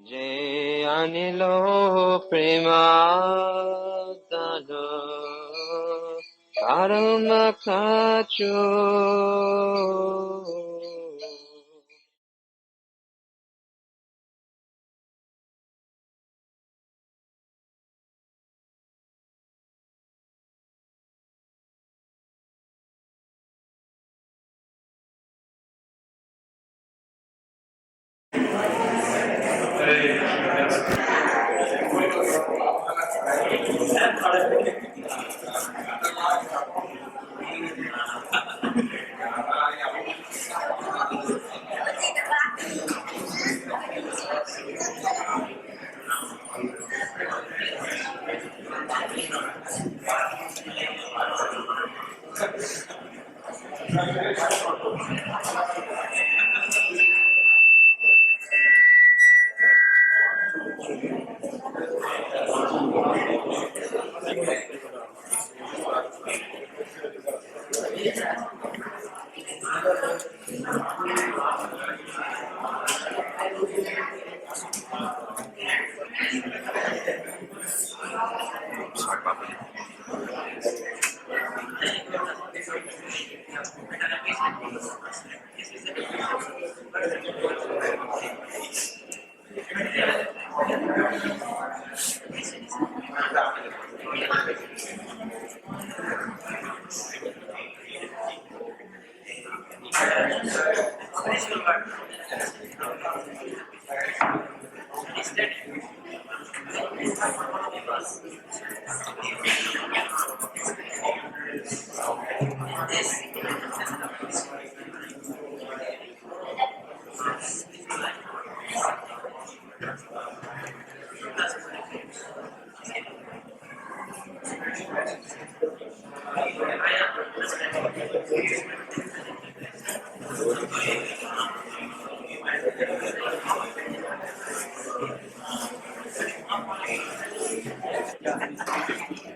যে আনিল প্রেমাদান পরম Kachu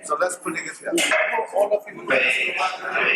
So let's put it here. All of you.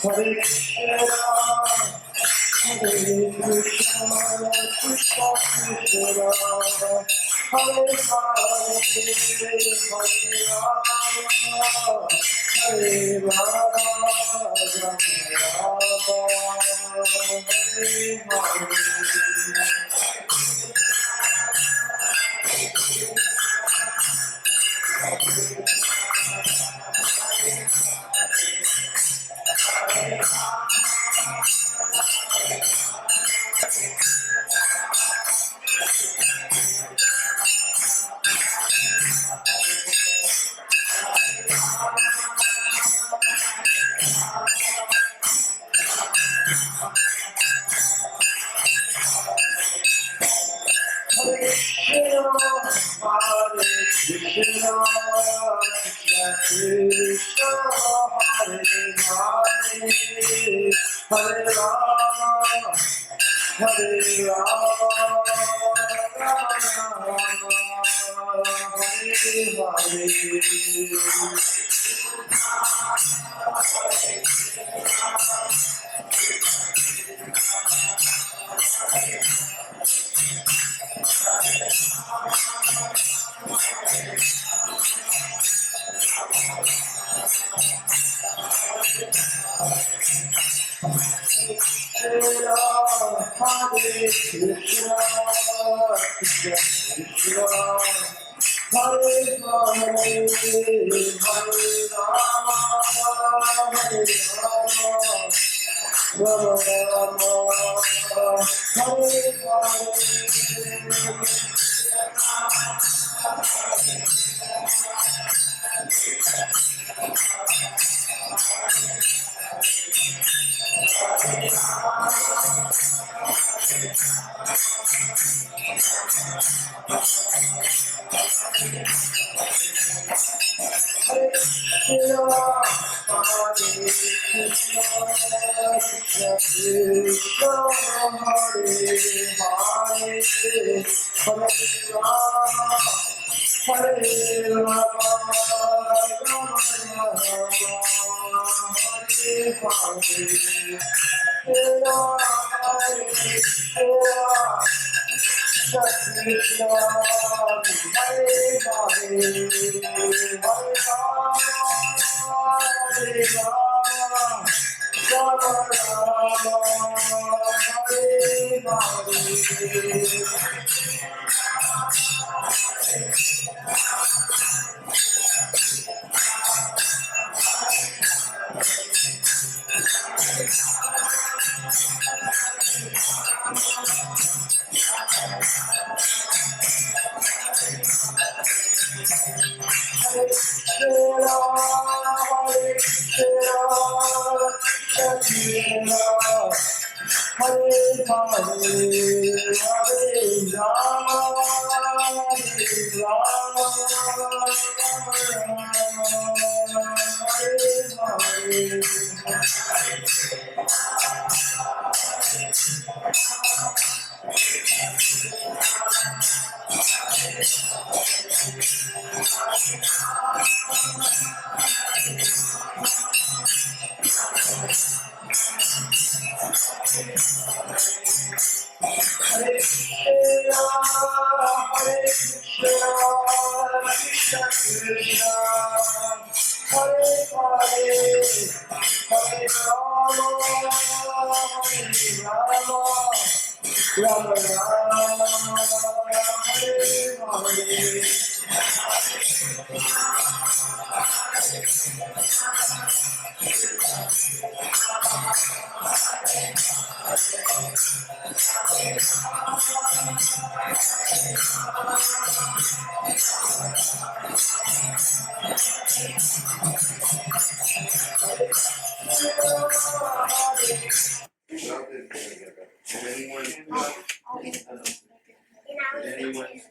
Hare Krishna, Hare Krishna, Krishna Krishna, Hare Hare, Hare Rama, Hare Rama,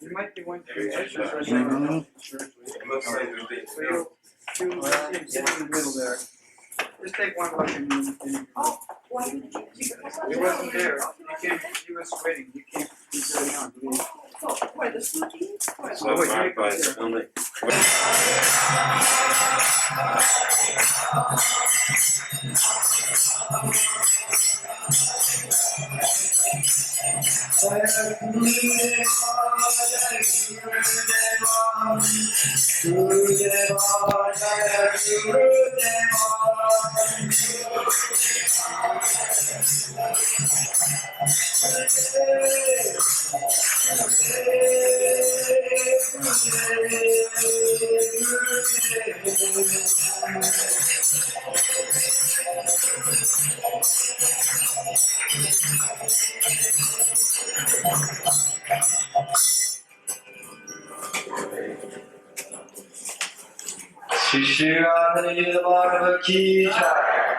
You might be one to exercise. So you sit in the middle there. Just take one look and you he wasn't there. He was waiting. You can't keep going on. For the shooting? So only. Shishira ki jai.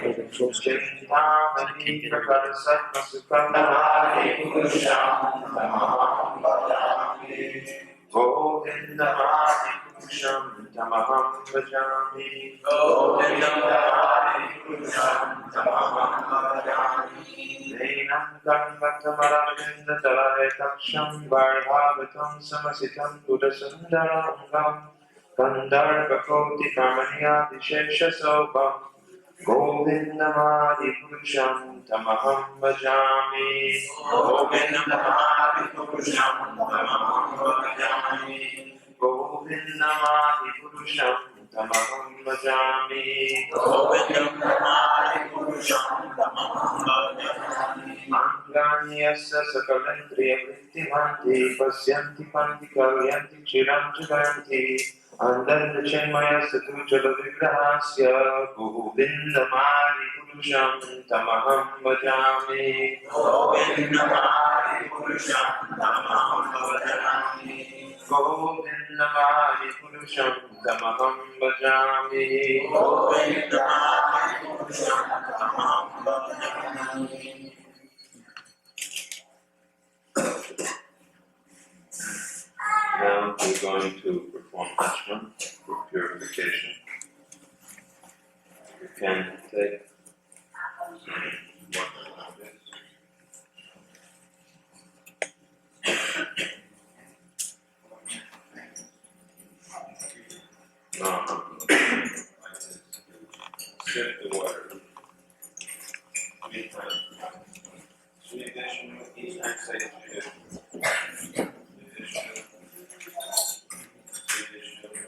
Chintamani Prakarsatmasukam Namani Purusham Tamaham Bhajami Govindamani Purusham Tamaham Bhajami Govindamani Purusham Tamaham Bhajami Neinam Kanvatamaravindra Talare Taksham Vardhavatam Samasitam Buddhasundarangam Gandharvakoti Kamaniya Vishesha Sobham Govindamadi Purusham Tamaham Bhajami Govindamadi Purusham Tamaham Bhajami Govindamadi Purusham Tamaham Bhajami Govindamadi Purusham Tamaham Bhajami Anganyasya Sakalendriya Vrittimanti Pasyanti Panti Kalyanti Chiram Chiranti Andandachenmaya Satujala Vigrahasya Govindamadi Purusham Tamaham Bhajami Govindamadi Purusham Tamaham Bhajami Govindamadi Purusham Tamaham Bhajami Govindamadi Purusham Tamaham Bhajami. Now we're going to perform Ashram for purification. You can take some water like this. No, sip the water 3 times. Sri Vishnu, each time say Sri Vishnu.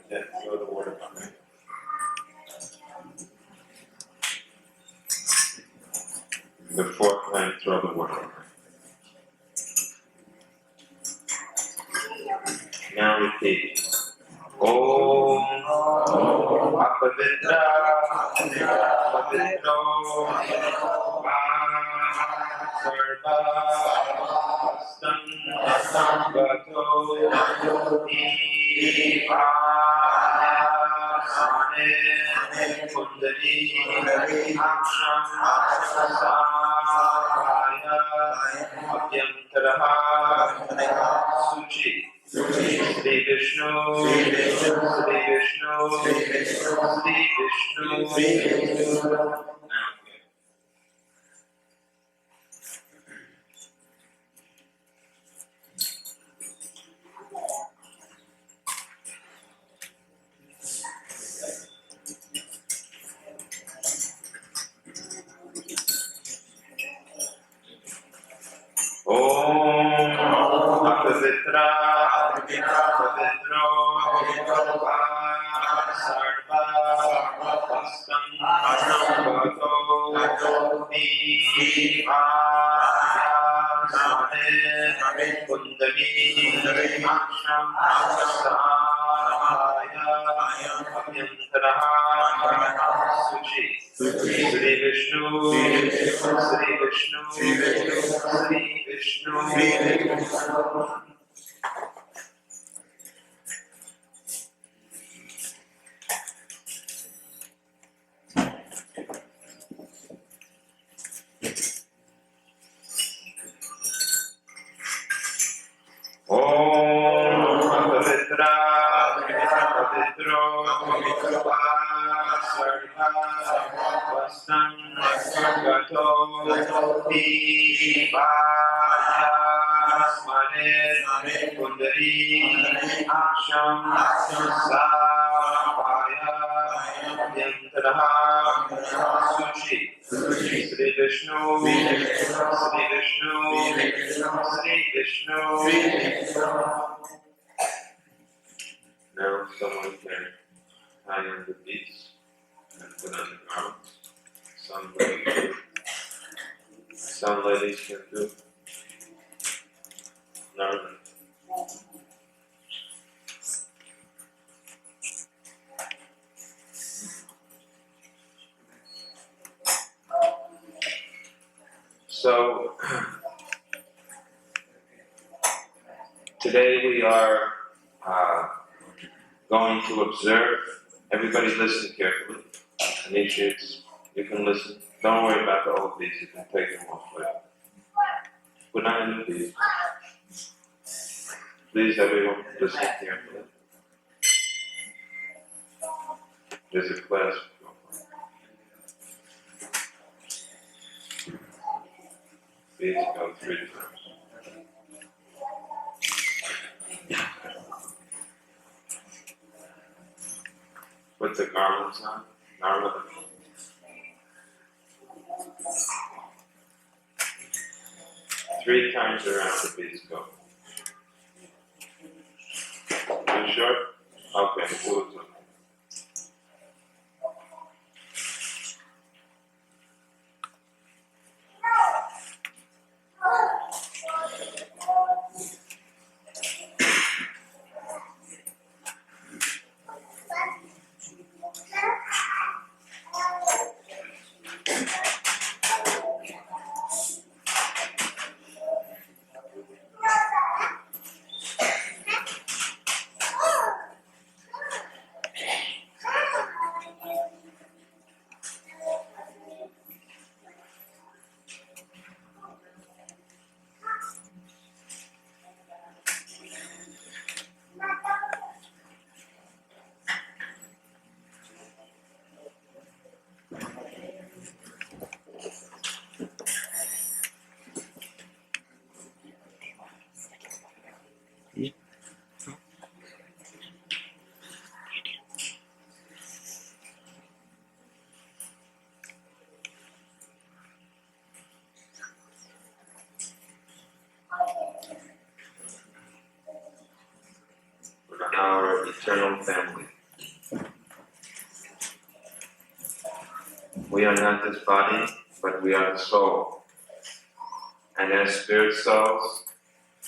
Then throw the water behind. The 4th time, throw the water behind. Now repeat. Om Apavitra Pavitro Sarva Astam Gato Sane Kundali Aksham Sahaya Abhyantaraha Suchi Sri Vishnu Sri Vishnu Sri Vishnu. Om Apavitra Pavitro Sarva Astam Gato Sane Kundali Aksham Sahaya Abhyantaraha Suchi Sri Vishnu Sri Vishnu Sri Vishnu. Om Pavitra Pavitro Sarva Vastam Gato Smane Kundari Aksham Sahaya Abhyantaraha Suchi Sri Vishnu Sri Vishnu Sri Vishnu. Now someone can tie on the beads and put on the garments. Some ladies can do. No. So today we are going to observe. Everybody listen carefully. Initiates, you can listen. Don't worry about the old beads, you can take them off later. Put on the new beads. Please, everyone, listen carefully. There's a class. Beads go 3 times. Put the garlands on. Garland. 3 times around the beads go. You sure? Okay, do it. Our eternal family. We are not this body, but we are the soul. And as spirit souls,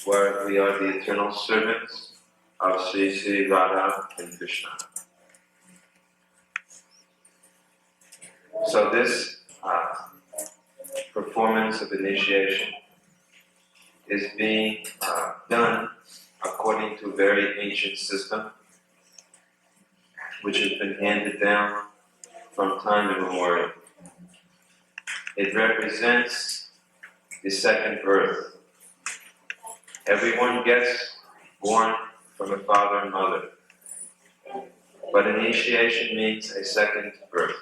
we are the eternal servants of Sri Radha and Krishna. So this performance of initiation is being done according to a very ancient system, which has been handed down from time immemorial. It represents the second birth. Everyone gets born from a father and mother, but initiation means a second birth.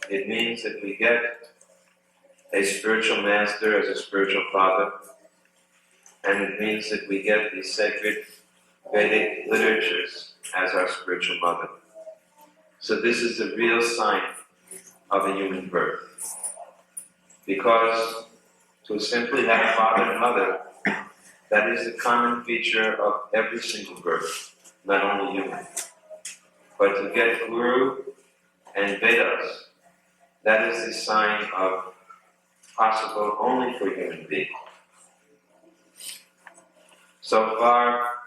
It means that we get a spiritual master as a spiritual father, and it means that we get the sacred Vedic literatures as our spiritual mother. So this is the real sign of a human birth. Because to simply have a father and mother, that is the common feature of every single birth, not only human. But to get Guru and Vedas, that is the sign of possible only for human beings. So far,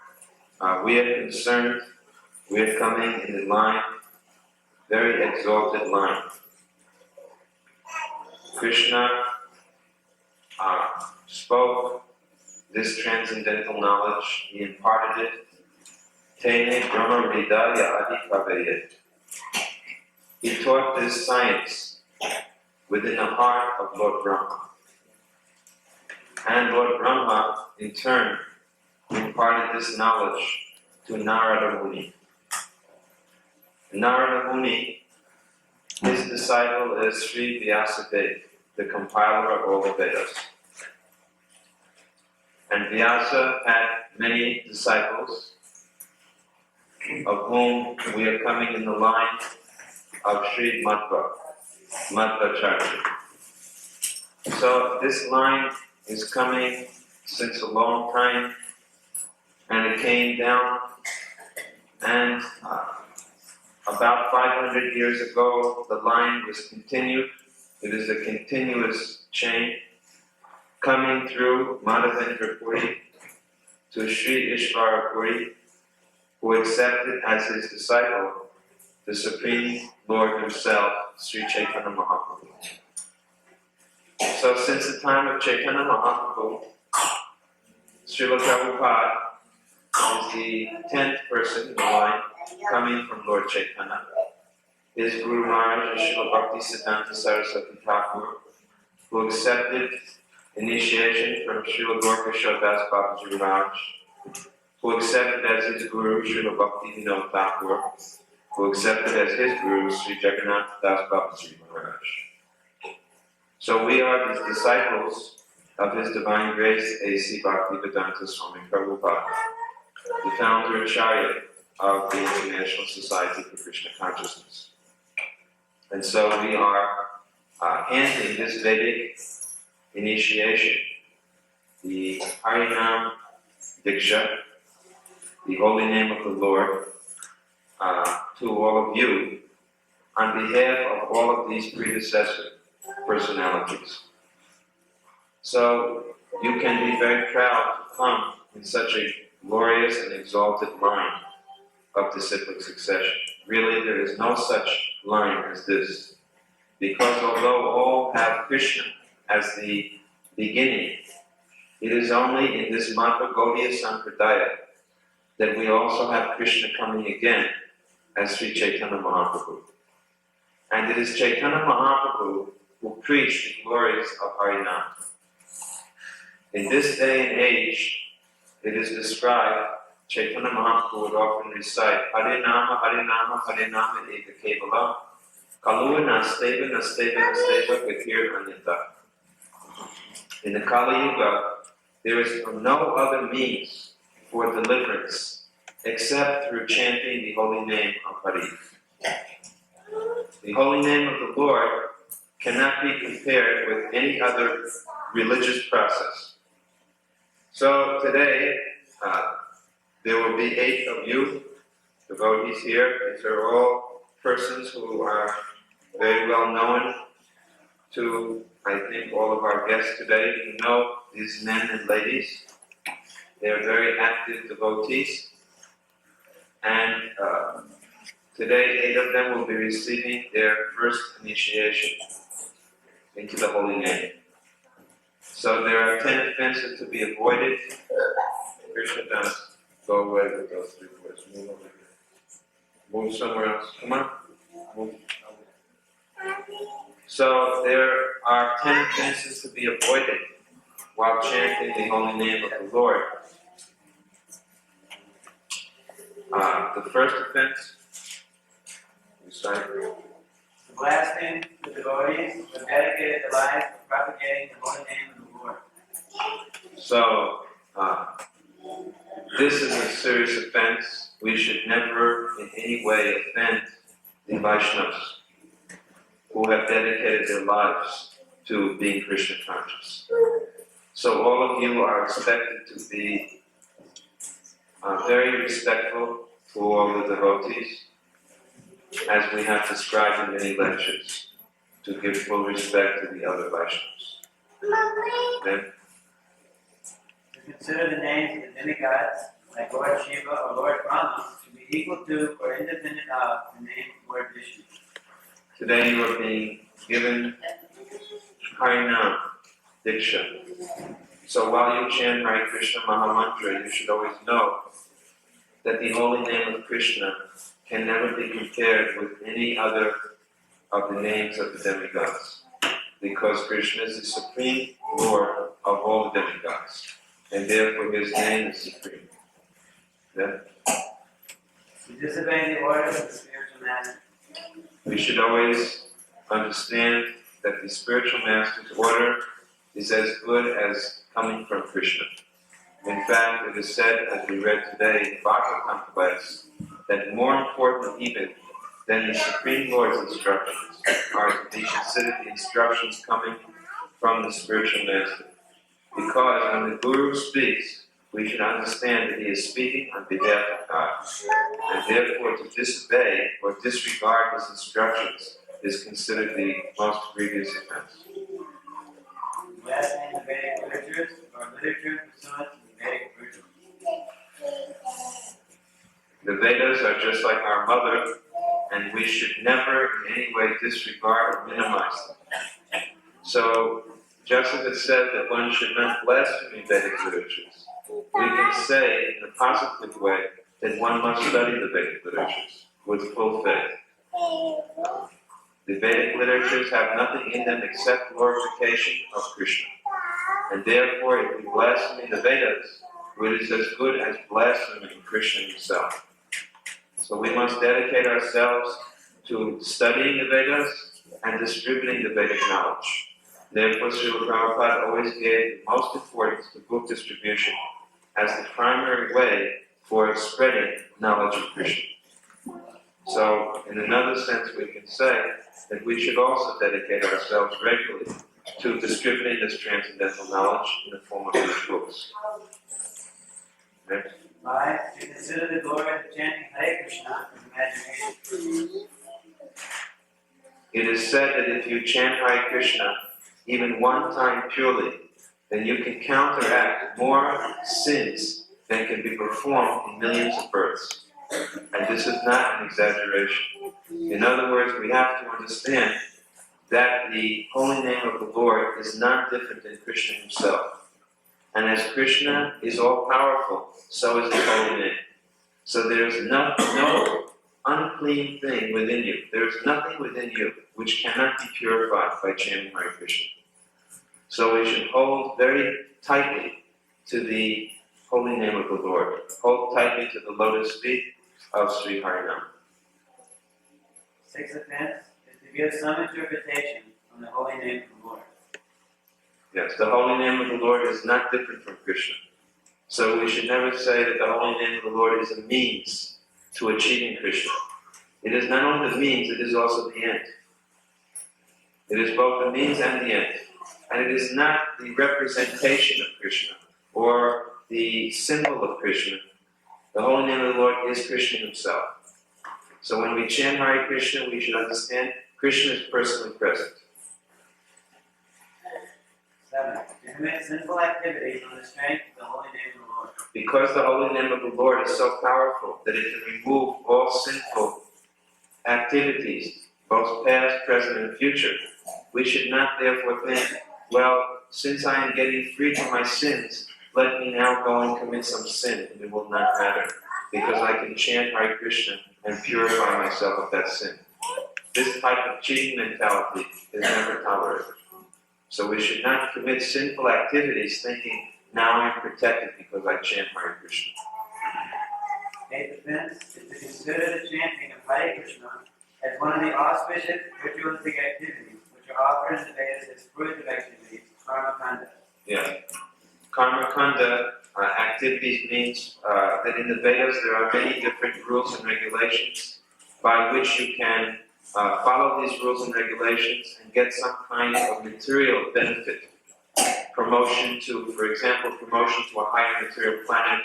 we are concerned, we are coming in the line, very exalted line. Krishna spoke this transcendental knowledge, he imparted it. Tene Brahma Hridaya Adi Kavayet. He taught this science within the heart of Lord Brahma. And Lord Brahma, in turn, imparted this knowledge to Narada Muni. Narada Muni, his disciple is Sri Vyasadeva, the compiler of all the Vedas. And Vyasa had many disciples, of whom we are coming in the line of Sri Madhvacharya. So this line is coming since a long time, and it came down, and about 500 years ago, the line was continued. It is a continuous chain coming through Madhavendra Puri to Sri Ishvara Puri, who accepted as his disciple the Supreme Lord himself, Sri Chaitanya Mahaprabhu. So since the time of Chaitanya Mahaprabhu, Srila Prabhupada is the 10th person in the line coming from Lord Chaitanya, his Guru Maharaj, Srila Bhaktivedanta Saraswati Thakur, who accepted initiation from Srila Gorkha Das Babaji Maharaj, who accepted as his Guru Srila Bhaktivedanta Thakur, who accepted as his Guru Sri Jagannath Das Babaji Maharaj. So we are the disciples of His Divine Grace A.C. Bhaktivedanta Swami Prabhupada, the founder Acharya of the International Society for Krishna Consciousness. And so we are handling this Vedic initiation, the Harinam Diksha, the holy name of the Lord, to all of you on behalf of all of these predecessor personalities. So you can be very proud to come in such a glorious and exalted line of disciplic succession. Really, there is no such line as this. Because although all have Krishna as the beginning, it is only in this Madhva Gaudiya Sampradaya that we also have Krishna coming again as Sri Chaitanya Mahaprabhu. And it is Chaitanya Mahaprabhu who preached the glories of Harinam. In this day and age, it is described, Chaitanya Mahaprabhu would often recite, Harinama, Harinama, Harinama, Eka Kevala, Kalua Nasteva, Nasteva, Nasteva, Vikir Anita. In the Kali Yuga, there is no other means for deliverance except through chanting the holy name of Hari. The holy name of the Lord cannot be compared with any other religious process. So today, there will be 8 of you, devotees here. These are all persons who are very well known to, I think, all of our guests today. You know these men and ladies. They are very active devotees. And today, 8 of them will be receiving their first initiation into the holy name. So there are 10 offenses to be avoided. Krishna does go away with those 3 words. Move over here. Move somewhere else. Come on. Move. So there are 10 offenses to be avoided while chanting the holy name of the Lord. The first offense, blasting the devotees who dedicated their lives to propagating the holy name of the Lord. So, this is a serious offense. We should never in any way offend the Vaishnavas who have dedicated their lives to being Krishna conscious. So all of you are expected to be very respectful to all the devotees, as we have described in many lectures, to give full respect to the other Vaishnavas. Then, To consider the names of the demigods, like Lord Shiva or Lord Brahma, to be equal to or independent of the name of Lord Vishnu. today you are being given Harinam Diksha. So while you chant Hare Krishna Maha Mantra, you should always know that the holy name of Krishna can never be compared with any other of the names of the demigods, because Krishna is the supreme Lord of all the demigods, and therefore his name is supreme. Then, To disobey the orders of the spiritual master. we should always understand that the spiritual master's order is as good as coming from Krishna. In fact, it is said, as we read today in the Bhaktivedanta class, that more important even than the Supreme Lord's instructions are to be considered the instructions coming from the spiritual master. Because when the Guru speaks, we should understand that he is speaking on behalf of God. And therefore to disobey or disregard his instructions is considered the most grievous offense. Blasting the Vedic literatures or literature pursuant to the Vedic rituals. The Vedas are just like our mother, and we should never in any way disregard or minimize them. So, just as it said that one should not blaspheme Vedic literatures, we can say in a positive way that one must study the Vedic literatures with full faith. The Vedic literatures have nothing in them except glorification of Krishna. And therefore, if we blaspheme the Vedas, it is as good as blaspheming Krishna himself. So we must dedicate ourselves to studying the Vedas and distributing the Vedic knowledge. Therefore, Srila Prabhupada always gave the most importance to book distribution as the primary way for spreading knowledge of Krishna. So, in another sense, we can say that we should also dedicate ourselves regularly to distributing this transcendental knowledge in the form of these books. Next. 5. To consider the glory of chanting Hare Krishna with imagination. It is said that if you chant Hare Krishna even one time purely, then you can counteract more sins than can be performed in millions of births. And this is not an exaggeration. In other words, we have to understand that the holy name of the Lord is not different than Krishna himself. And as Krishna is all-powerful, so is his holy name. So there is no unclean thing within you. There is nothing within you which cannot be purified by chanting Hare Krishna. So we should hold very tightly to the holy name of the Lord. Hold tightly to the lotus feet of Sri Harinam. 6 offense is to give some interpretation on the holy name of the Lord. Yes, the holy name of the Lord is not different from Krishna. So we should never say that the holy name of the Lord is a means to achieving Krishna. It is not only the means, it is also the end. It is both the means and the end. And it is not the representation of Krishna or the symbol of Krishna. The holy name of the Lord is Krishna himself. So when we chant Hare Krishna, we should understand Krishna is personally present. 7. To commit sinful activities on the strength of the holy name of the Lord. Because the holy name of the Lord is so powerful that it can remove all sinful activities, both past, present, and future, we should not therefore think, well, since I am getting free from my sins, let me now go and commit some sin, and it will not matter, because I can chant Hare Krishna and purify myself of that sin. This type of cheating mentality is never tolerated. So we should not commit sinful activities thinking, now I'm protected because I chant Hare Krishna. 8th offense is to consider the chanting of Hare Krishna as one of the auspicious ritualistic activities which are offered in the Vedas as fruitive activities, karma kanda. Yeah. Karma kanda activities means that in the Vedas there are many different rules and regulations by which you can follow these rules and regulations and get some kind of material benefit. Promotion to, for example, promotion to a higher material planet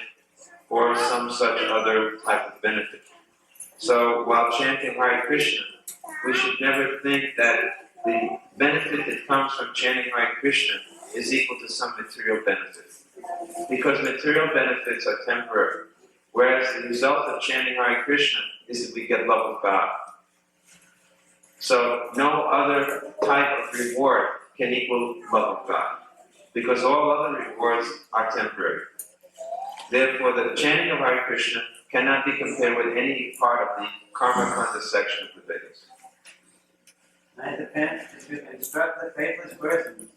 or some such other type of benefit. So while chanting Hare Krishna, we should never think that the benefit that comes from chanting Hare Krishna is equal to some material benefit. Because material benefits are temporary, whereas the result of chanting Hare Krishna is that we get love of God. So no other type of reward can equal love of God, because all other rewards are temporary. Therefore, the chanting of Hare Krishna cannot be compared with any part of the Karma Kanda section of the Vedas. 9th offense is to instruct the faithless persons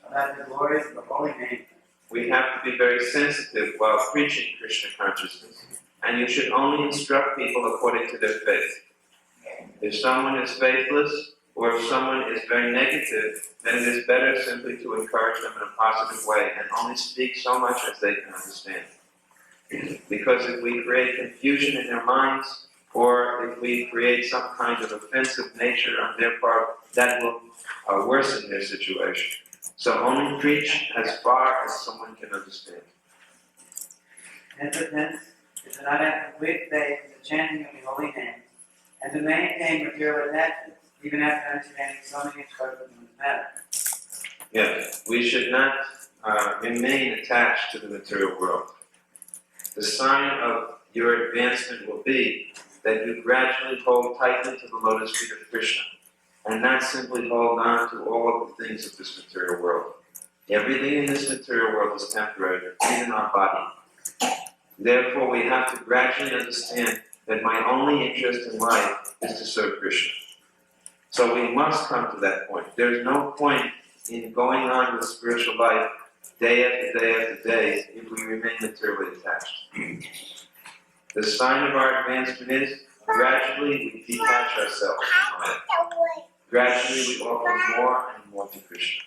about the glories of the holy name. We have to be very sensitive while preaching Krishna consciousness, and you should only instruct people according to their faith. If someone is faithless, or if someone is very negative, then it is better simply to encourage them in a positive way and only speak so much as they can understand. Because if we create confusion in their minds, or if we create some kind of offensive nature on their part, that will worsen their situation. So only preach as far as someone can understand. 10th offense is to not have complete faith in the chanting of the holy name and to maintain material attachments, even after understanding so many instructions in this matter. Yes, we should not remain attached to the material world. The sign of your advancement will be that you gradually hold tightly to the lotus feet of Krishna and not simply hold on to all of the things of this material world. Everything in this material world is temporary, even our body. Therefore, we have to gradually understand that my only interest in life is to serve Krishna. So we must come to that point. There's no point in going on with spiritual life day after day after day if we remain materially attached. The sign of our advancement is gradually we detach ourselves from Maya. Gradually we offer more and more to Krishna.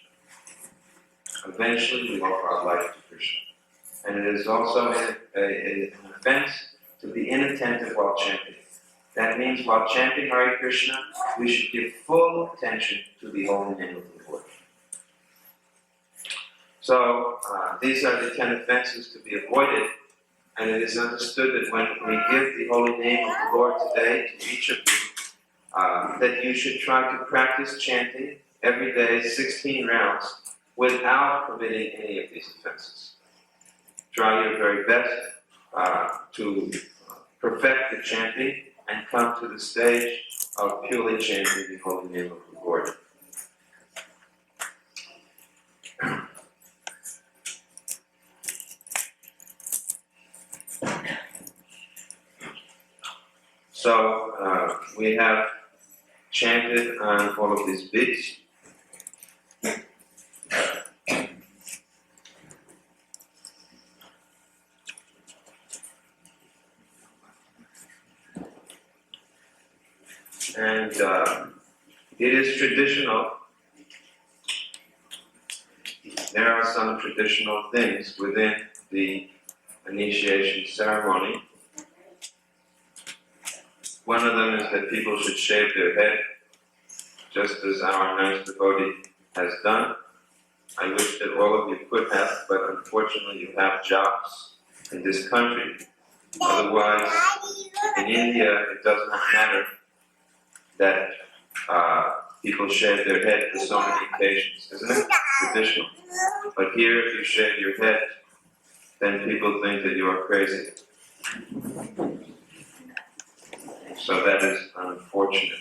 Eventually we offer our life to Krishna. And it is also an offense to be inattentive while chanting. That means while chanting Hare Krishna, we should give full attention to the holy name of the Lord. So, these are the 10 offenses to be avoided, and it is understood that when we give the holy name of the Lord today to each of you, that you should try to practice chanting every day 16 rounds without committing any of these offenses. Try your very best to perfect the chanting and come to the stage of purely chanting the holy name of the Lord. So we have chanted on all of these beats. And it is traditional. There are some traditional things within the initiation ceremony. One of them is that people should shave their head, just as our nice devotee has done. I wish that all of you could have, but unfortunately you have jobs in this country. Otherwise, in India, it does not matter that people shave their head for so many occasions, isn't it? Traditional. But here, if you shave your head, then people think that you are crazy. So that is unfortunate.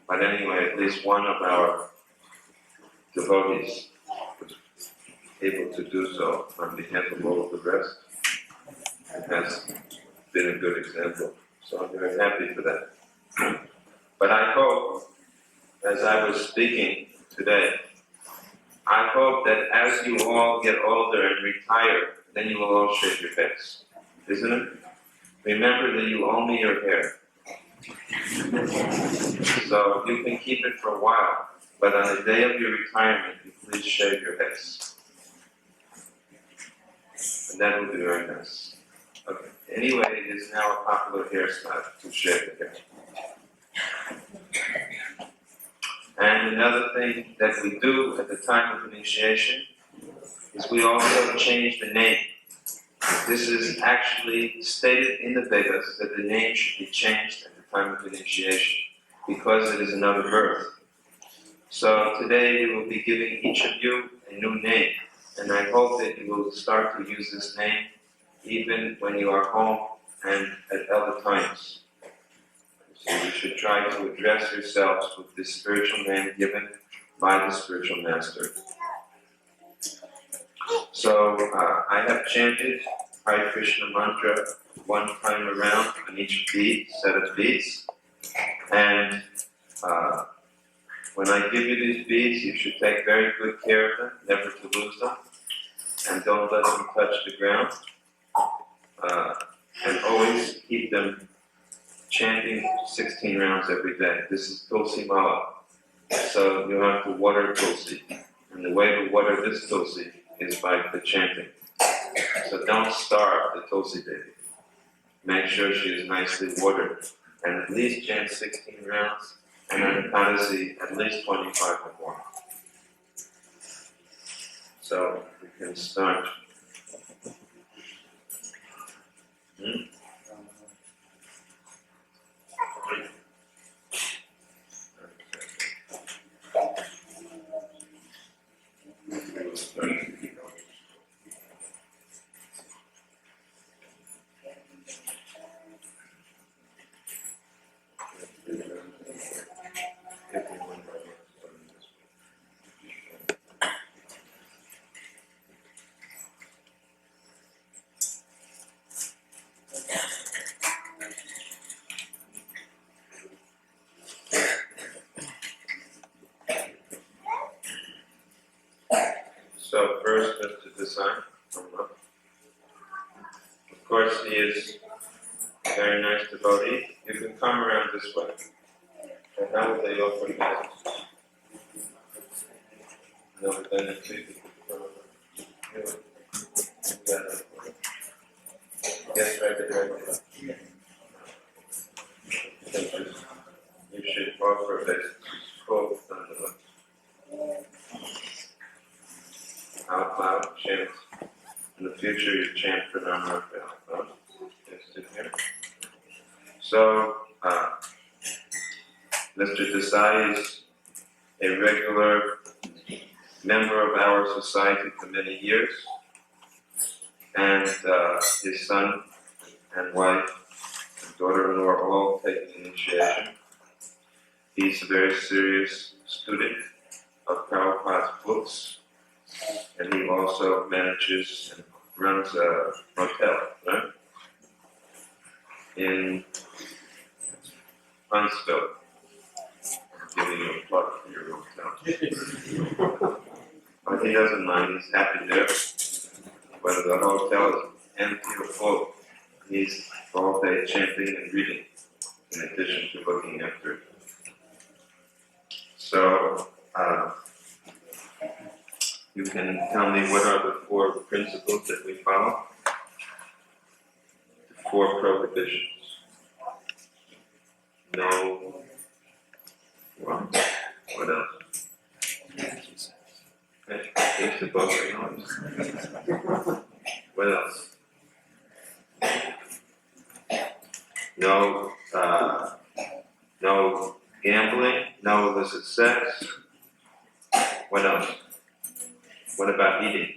But anyway, at least one of our devotees was able to do so on behalf of all of the rest. It has been a good example. So I'm very happy for that. But I hope, as I was speaking today, I hope that as you all get older and retire, then you will all shave your heads. Isn't it? Remember that you owe me your hair. So you can keep it for a while, but on the day of your retirement, you please shave your heads. And that would be very nice. Okay. Anyway, it is now a popular hairstyle to shave the hair. And another thing that we do at the time of initiation is we also change the name. This is actually stated in the Vedas that the name should be changed at the time of initiation because it is another birth. So today we will be giving each of you a new name, and I hope that you will start to use this name even when you are home and at other times. So you should try to address yourselves with this spiritual name given by the spiritual master. So I have chanted Hare Krishna mantra one time around on each beat, set of beats. And when I give you these beads, you should take very good care of them, never to lose them. And don't let them touch the ground. And always keep them chanting 16 rounds every day. This is Tulsi Mala. So you have to water Tulsi. And the way to water this Tulsi is by the chanting. So don't starve the Tulsi baby. Make sure she is nicely watered. And at least chant 16 rounds. And on Ekadasi, at least 25 or more. So we can start. first Mr. Desai. Of course, he is a very nice devotee. You can come around this way. And how would they offer messages? No, but then it's easy. Yes, right there. You should offer this quote out loud, chant. In the future, you chant for Nama out loud. Just in here. So, Mr. Desai is a regular member of our society for many years, and his son and wife and daughter-in-law are all taking initiation. He's a very serious student of Prabhupada's books, and he also manages and runs a hotel, right? In Huntsville. I'm giving you a plug for your hotel. But he doesn't mind, he's happy there. Whether the hotel is empty or full, he's all day chanting and reading, in addition to looking after it. So, you can tell me what are the 4 principles that we follow? The 4 prohibitions. No. What else? Here's the book. What else? No gambling, no illicit sex. What else? What about eating?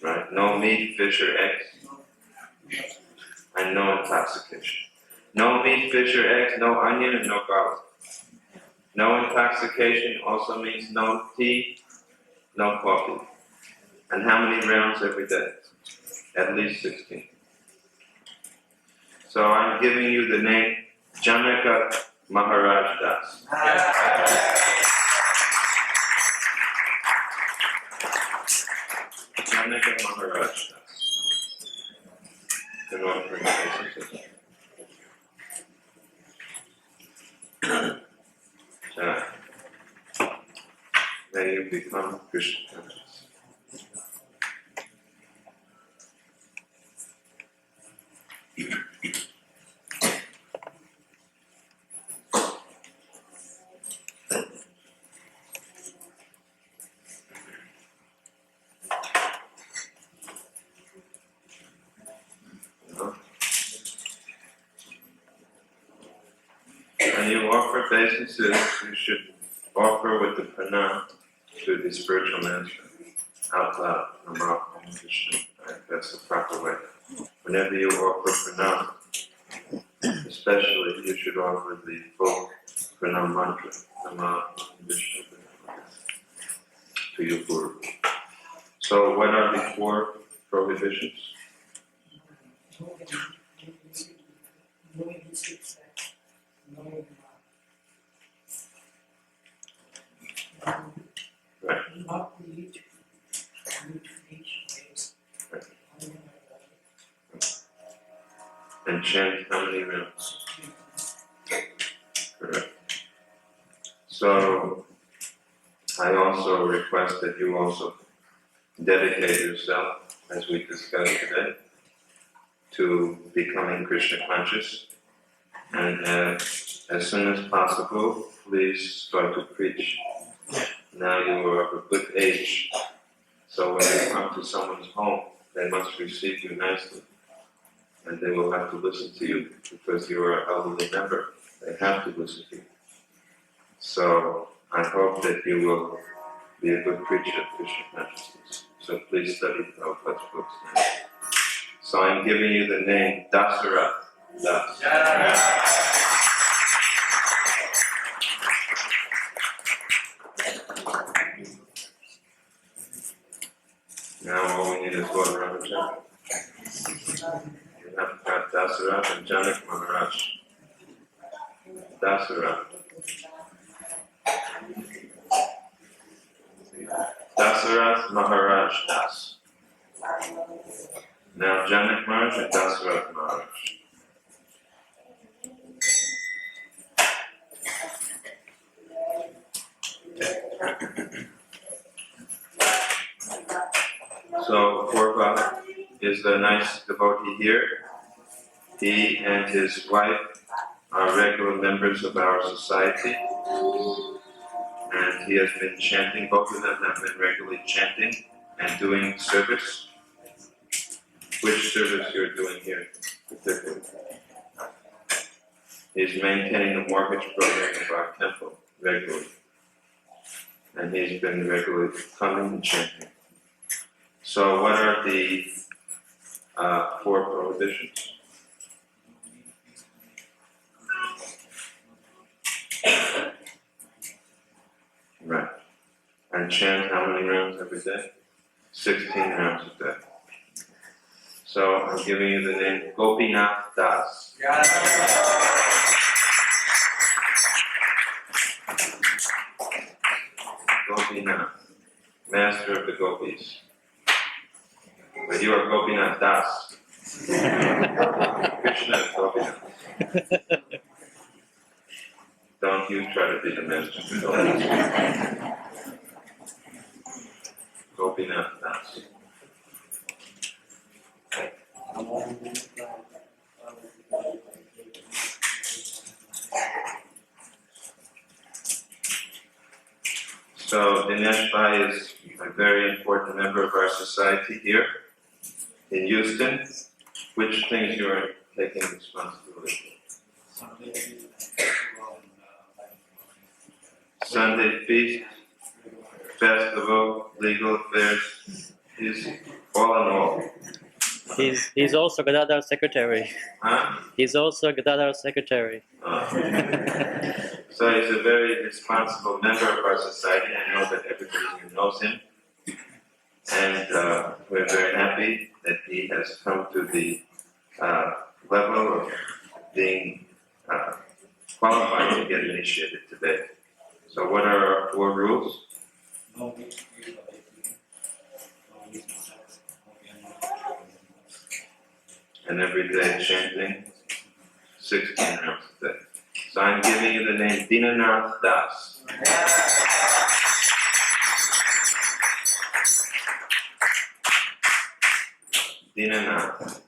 Right? No meat, fish, or eggs. And no intoxication. No meat, fish, or eggs, no onion, and no garlic. No intoxication also means no tea, no coffee. And how many rounds every day? At least 16. So I'm giving you the name Janaka Maharaj Das. Janaka Maharaj Das. Good one for may you become Krishna conscious. When you offer obeisances, you should offer with the pranam to the spiritual master out loud. Right? That's the proper way. Whenever you offer pranam, especially you should offer the full pranam mantra to your guru. So what are the 4 prohibitions? Right. And chant how many rounds? Correct. So, I also request that you also dedicate yourself, as we discussed today, to becoming Krishna conscious. And as soon as possible, please start to preach. Now you are of a good age, so when you come to someone's home, they must receive you nicely. And they will have to listen to you, because you are an elderly member. They have to listen to you. So I hope that you will be a good preacher of Krishna consciousness. So please study Prabhupada's books now. So I'm giving you the name Dasarath Das. Now all we need is one Ramachandra. You have got Dasarath and Janak Maharaj. Dasarath. Dasarath Maharaj Das. Now Janak Maharaj and Dasarath Maharaj. So Prabhupada is a nice devotee here. He and his wife are regular members of our society. And he has been chanting, both of them have been regularly chanting and doing service. Which service you're doing here particularly? He's maintaining the mortgage program of our temple regularly. And he's been regularly coming and chanting. So what are the 4 prohibitions? Right. And chant how many rounds every day? 16 rounds a day. So I'm giving you the name Gopinath Das. Gopinath, master of the gopis. But you are Gopinath Das. Krishna is Gopinath. Don't you try to be the master of the gopis. Gopinath Das. So Dinesh Bhai is a very important member of our society here in Houston. Which things you are taking responsibility for? Sunday feast, festival, legal affairs. He's all in all. He's also Gadadhar secretary. Huh? He's also Gadadhar secretary. So he's a very responsible member of our society. I know that everybody here knows him. And we're very happy that he has come to the level of being qualified to get initiated today. So what are our 4 rules? And every day chanting 16 rounds a day. So I'm giving you the name Dinanath Das. Dinanath.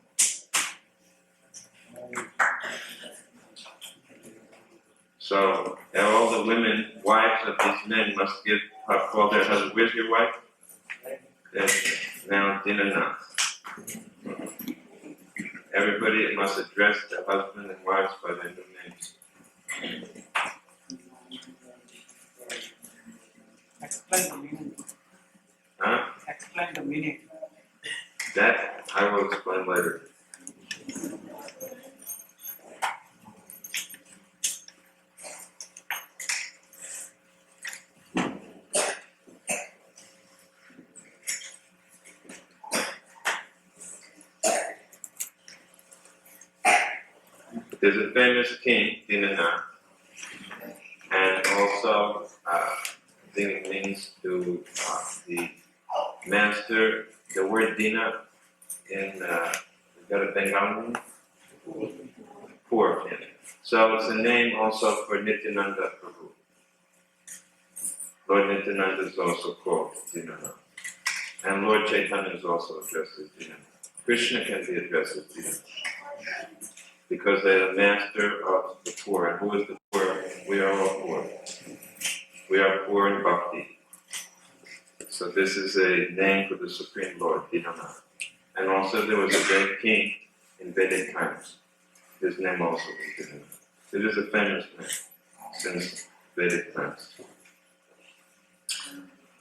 So all the women, wives of these men, must call their husband. Where's your wife? Yes. Now Dinanath. Everybody must address their husband and wives by their new names. Explain the meaning. Huh? Explain the meaning. That I will explain later. There's a famous king, Dinanath, and also Dina means to the master. The word Dina in got a Bengali name? Poor. Yeah. So it's a name also for Nityananda Prabhu. Lord Nityananda is also called Dinanath. And Lord Chaitanya is also addressed as Dinanath. Krishna can be addressed as Dinanath, because they are the master of the poor. And who is the poor? We are all poor. We are poor in Bhakti. So this is a name for the Supreme Lord, Dinanath. And also there was a great king in Vedic times. His name also was Dinanath. It is a famous name since Vedic times.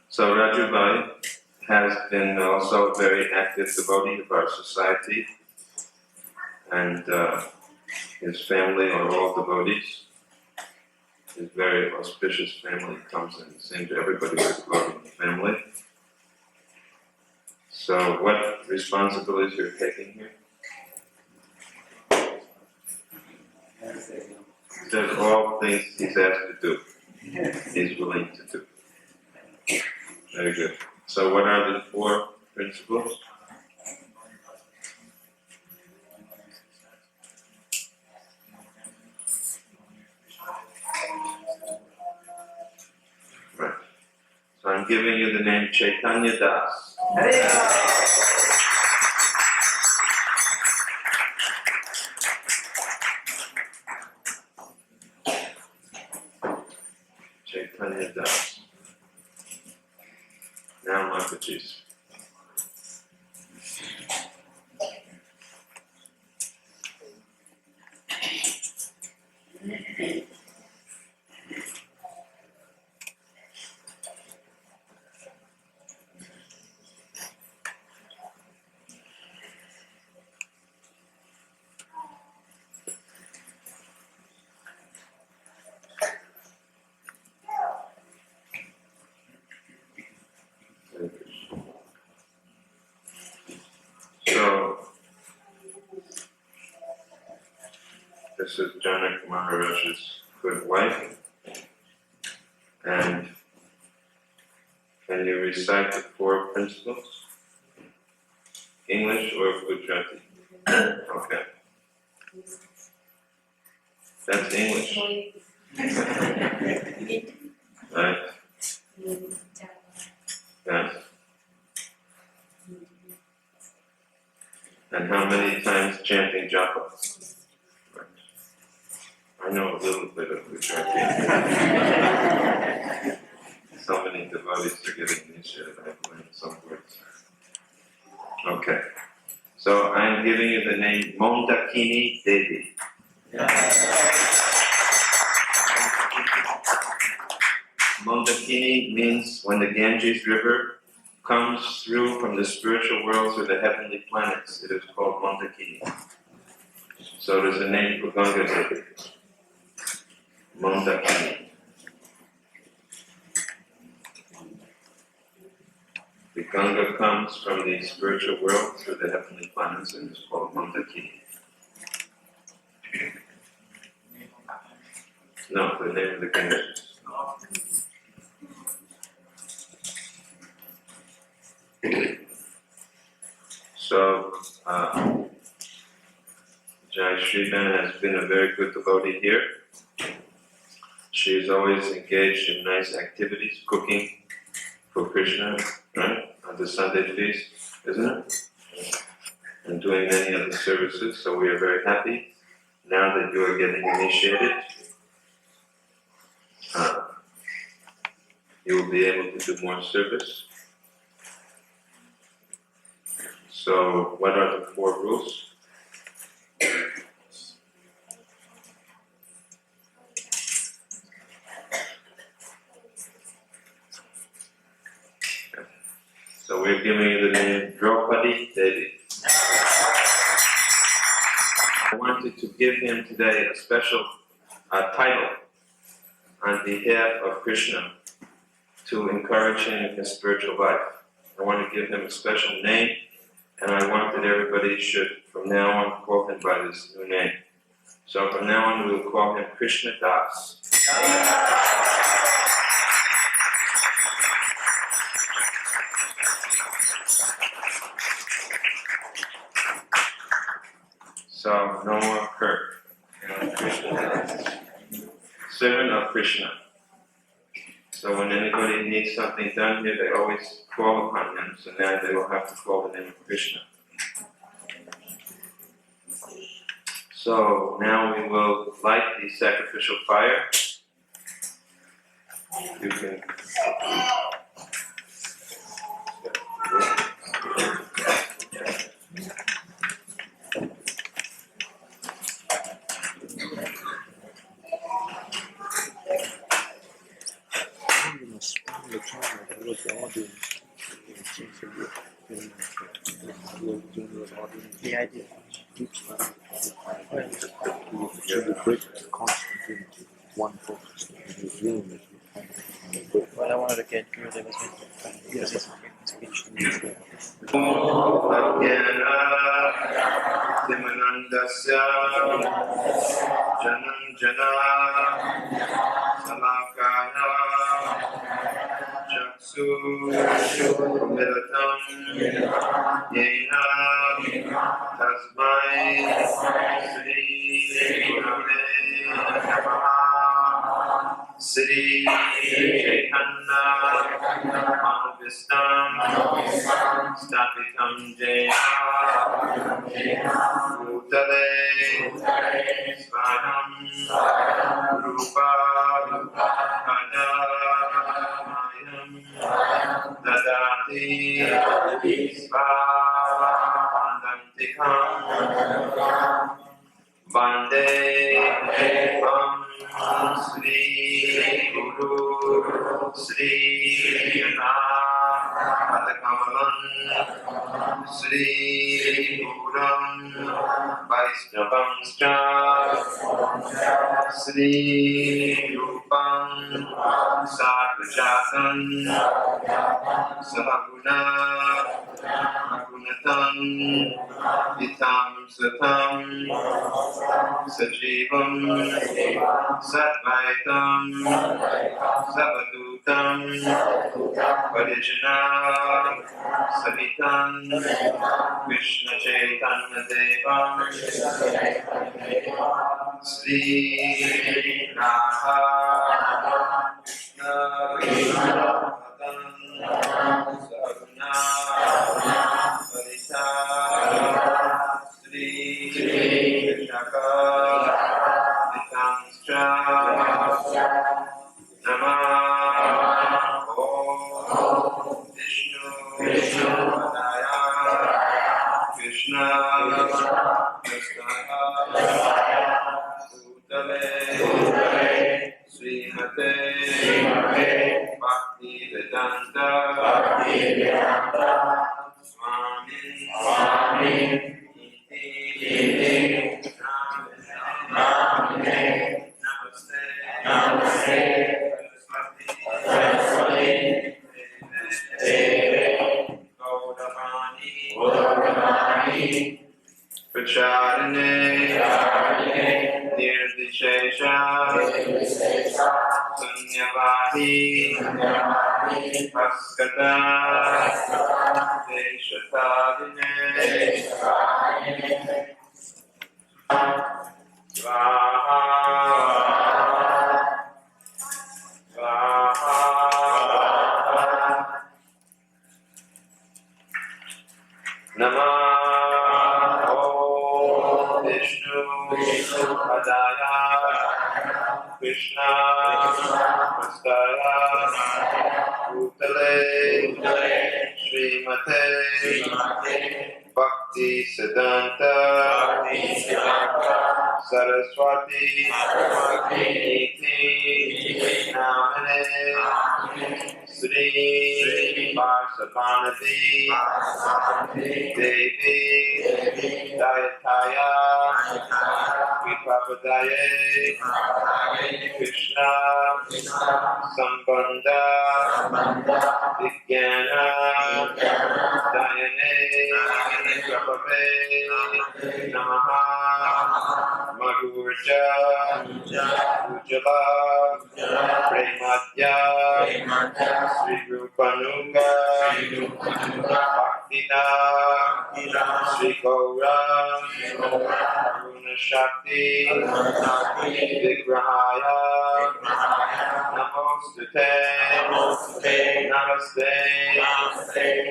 So Rajubai has been also a very active devotee of our society. And his family are all devotees. His very auspicious family comes and sings to everybody who's devoted in the family. So what responsibilities you're taking here? There's all things he's asked to do, he's willing to do. Very good. So what are the 4 principles? Right. So I'm giving you the name Chaitanya Das. Chaitanya Das. Now Mataji's. So, this is Janak Maharaj's good wife, and can you recite the 4 principles? English or Gujarati? Okay. That's English. Right? Yes. And how many times chanting japa? Right. I know a little bit of Gujarati. So many devotees are getting initiated. I've learned some words. Okay. So I'm giving you the name Mondakini Devi. Mondakini means when the Ganges River comes through from the spiritual world to the heavenly planets, it is called Mondakini. So there's a name for Ganga Devi. Mondakini. The Ganga comes from the spiritual world through the heavenly planets and is called Mondakini. No, the name of the Ganges. So, Jai Shriban has been a very good devotee here. She is always engaged in nice activities, cooking for Krishna, right? On the Sunday feast, isn't it? And doing many other services, so we are very happy. Now that you are getting initiated, you will be able to do more service. So, what are the 4 rules? So we're giving you the name Draupadi Devi. I wanted to give him today a special title on behalf of Krishna to encourage him in his spiritual life. I want to give him a special name, and I want that everybody should, from now on, call him by this new name. So from now on, we will call him Krishna Das. So no more Kirk. Krishna Das. Servant of Krishna. So when anybody needs something done here, they always call upon him. So now they will have to call the name of Krishna. So now we will light the sacrificial fire. You can. The idea. Well, I wanted to get Gurudev as my speech. Simanandasya Janam Jana Salakaya Chaksu Militam Yena Tasmai Sri Gurave Namaha Sri Chaitanya Manubhistam Stapitam Jena Bhutale Svanam Rupa Adamayam Dadati Svavandantikam Vande Sri Guru Sri Padakamalam Sri Guram Vaishnavamscha Sri Rupam Sarvajatam Sahaguna Agunatam Vitam Satam Sajivam Satvaitam Savadutam Varijana Savitam Krishna Chaitanya Devam Sri Radha Krishna Saguna Varita Sri Shaka Vitamscha Namah Om Vishnu Padaya Krishna Bhutale Srimate Bhaktivedanta Swami Iti Namane Namaste Saraswati Gaudavani Pracharane Nirdishesha Sunyavadi Paskata Deshatadine Svaha Svaha Namah Om Vishnu Padaya Krishna Mastaya Bhutale Srimate Bhakti Siddhanta Saraswati Iti Namane Sri Varsavanati Devi Dayataya Vipavadaye Krishna Sambandha Vijnana Dayane Prabhave Namaha Madhurja Ujjala Premadya Sri Rupanuga Bhaktida Sri Gaura Aruna Shakti Vigrahaya Namostute Namaste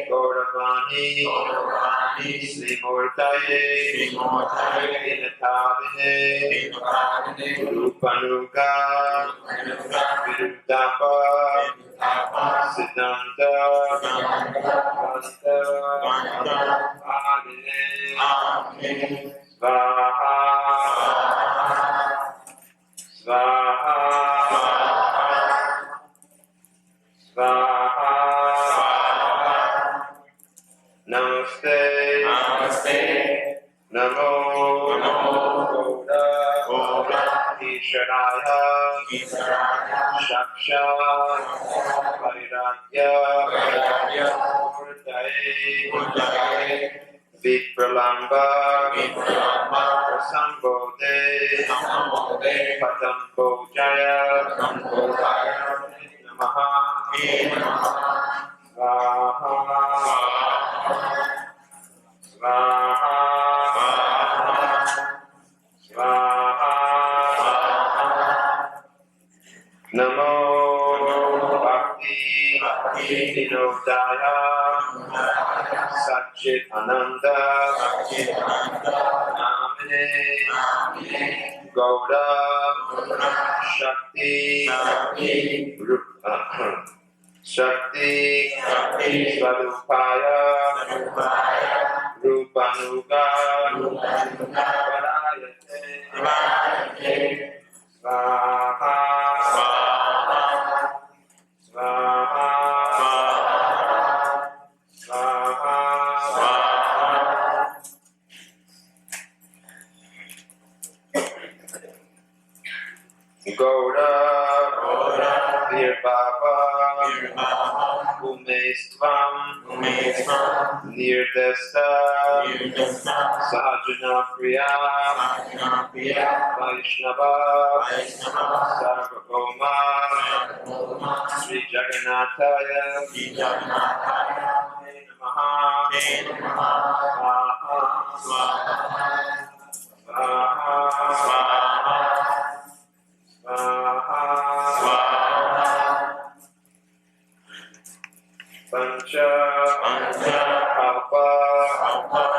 Gauravani Sri Murtaye Vinatavine Rupanuga Viruddhapa Siddhanta Vanta Adine Svaha Svaha Svaha Namaste Namo Gauda Isharaya Shaksha Vairagya Murtaye Vipralamba Sambodhe Patambo Jaya Namaha Vinodaya Satchit Ananda Namine Gauda Shakti Shakti Swarupaya Rupanuga Varayate Svaha Svaha Svaha Gauda Virbhava Umestvam Nirdesta Sahajana Priya Vaishnava Sarvabhauma Sri Jagannathaya Namaha Pancha Kalpa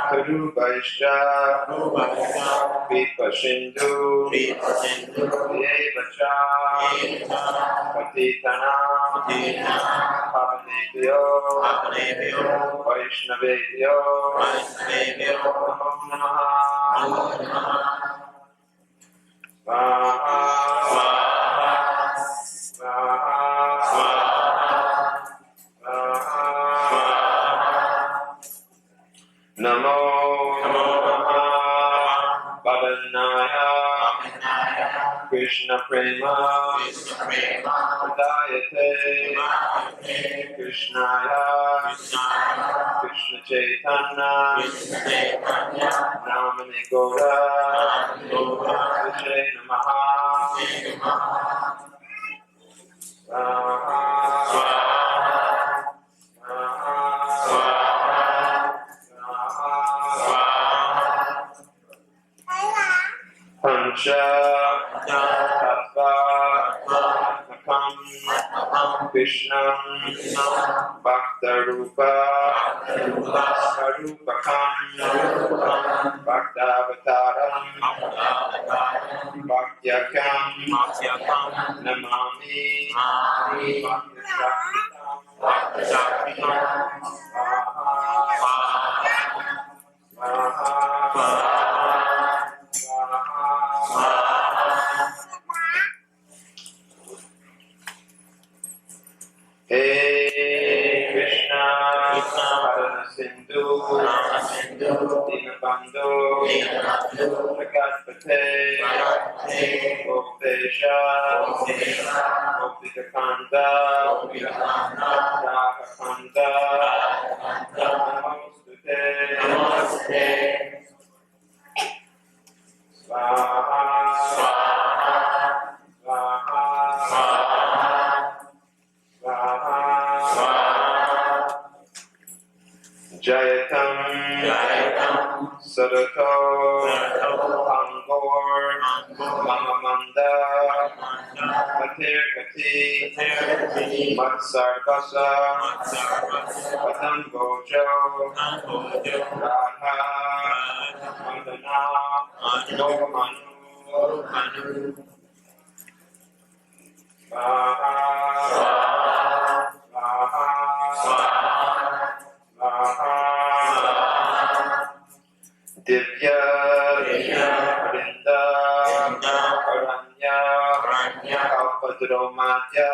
Kuru Vaishya Vipa Sindhu Yevacha Patitana Pavanebhyo Vaishnavebhyo Namo Namaha Svaha Svaha Namo Namaha Bhavanaya Krishna Prema Udayate Krishnaya Krishna Chaitanya Namani Gaura Vijay Namaha Pancha Tattva Atmakam Krishnam Bhaktarupa Sarupakam Bhaktavataram Bhaktyakam Namami Bhakti-shakti-tam Hey Krishna, Karana Sindhu, Dinabandhu, Jagatpate, Gopesha, Gopikakanda, Radhakanda, Namostute, Svaha, Svaha, Jayatam Sadato Angor Mamamanda Matirkati Matsarvasa Patam Bojo Radha Mandana Manu Svaha Divya Vrinda Aranya Kalpadromadya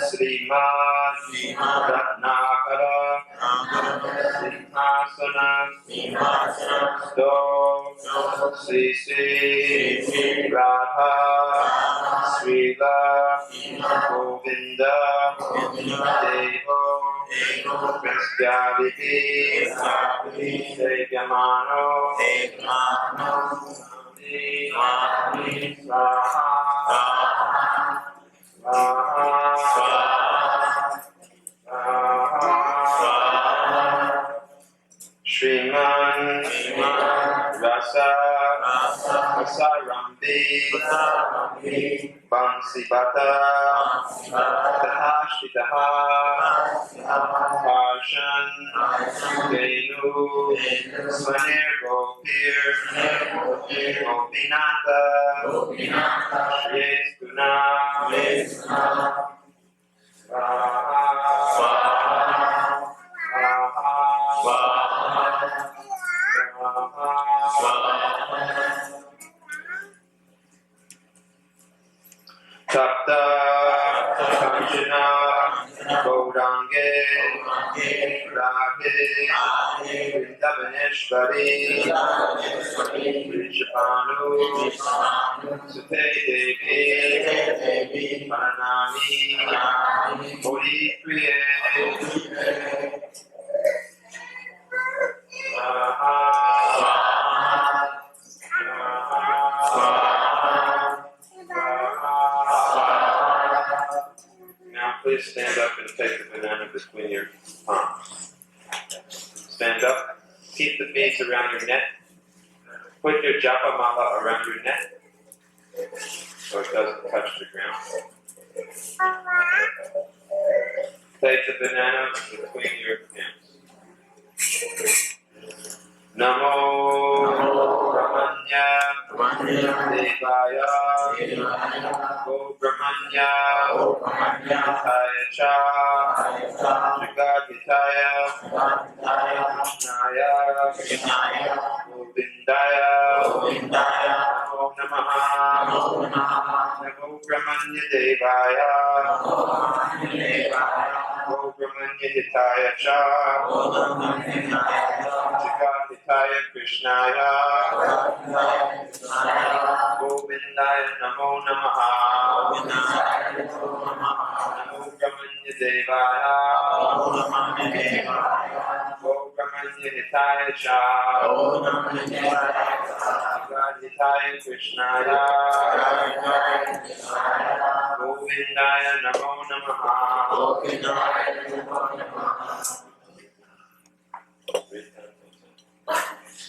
Srimad Ratnakara Simhasana Sto Sri Radha Srila Govinda Devo Prastyaditi Sevyamano Sriman Rasa Asara Bansi Bata Tatashitaha Parshan Venu Swanir Gopir Gopinata Yestuna Tapta Kanchana Gaurange Radhe Vrindavaneshwari Vrishapanu Sute Devi Paranami Bodhi Priye Now please stand up and take the banana between your palms. Stand up, keep the beads around your neck. Put your japa mala around your neck so it doesn't touch the ground. Take the banana between your hands. Namo Brahmanya Devaya Go Brahmanya Hitaya Cha Jagadhitaya Krishnaya Govindaya Namo Namaha Namo Brahmanya Devaya Go Brahmanya Hitaya Cha Jagadhitaya Krishnaya Govindaya Namo Namaha Namo Brahmanya Devaya Go Brahmanya Hitaya Cha Jagadhitaya Krishnaya Govindaya Namo Namaha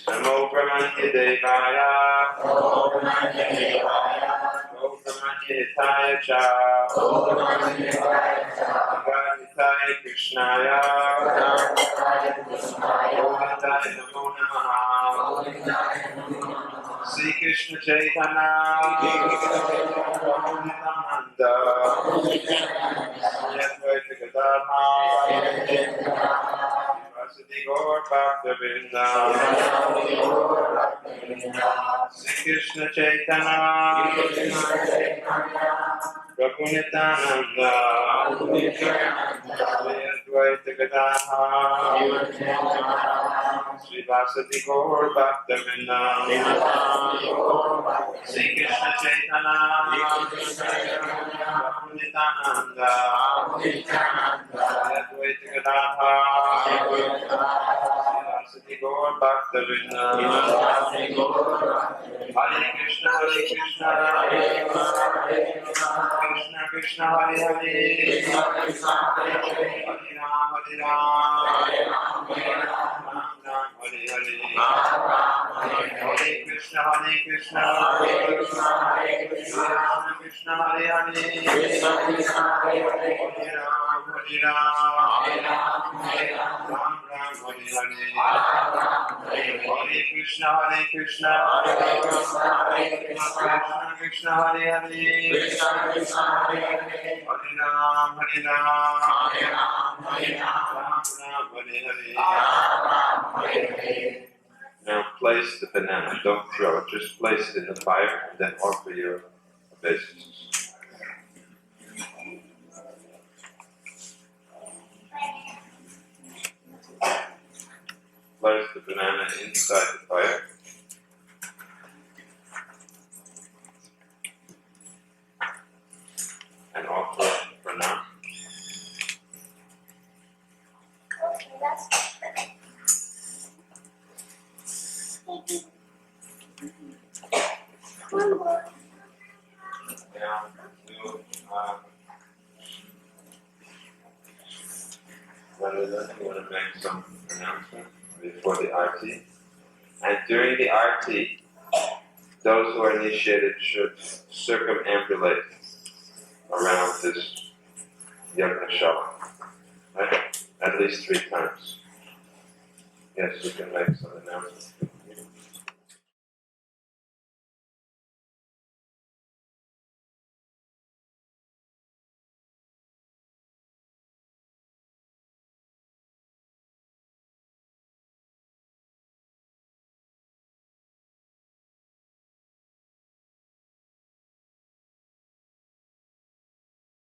Namo Brahmanya Devaya Go Brahmanya Hitaya Cha Jagadhitaya Krishnaya Govindaya Namo Namaha Sri Krishna Chaitanya Nityananda Advaita Gadadhar Vasudhi Gaur Bhaktivedanta Sri Krishna Chaitanya Prabhu Nityananda Advaita Gadadhar Sri Vasudhi Gaur Bhaktivedanta Sri Krishna Chaitanya Prabhu Nityananda Advaita Gadadhar Sri Gaur Bhaktivedanta Hare Krishna Krishna Krishna Hare Hare Hare Ram Ram Hare Hare Hare Krishna Krishna Krishna Hare Hare Hare Ram Ram Hare Hare Hare Krishna Krishna Krishna Hare Hare Hare Ram Ram Hare Hare. Now place the banana, don't throw it, just place it in the fire and then offer your obeisances. Place the banana inside the fire. And offer pranam. Now, you want to make some announcement before the arti. And during the arti, those who are initiated should circumambulate around this Yagnashala, right? At least 3 times. Yes, you can make some announcements.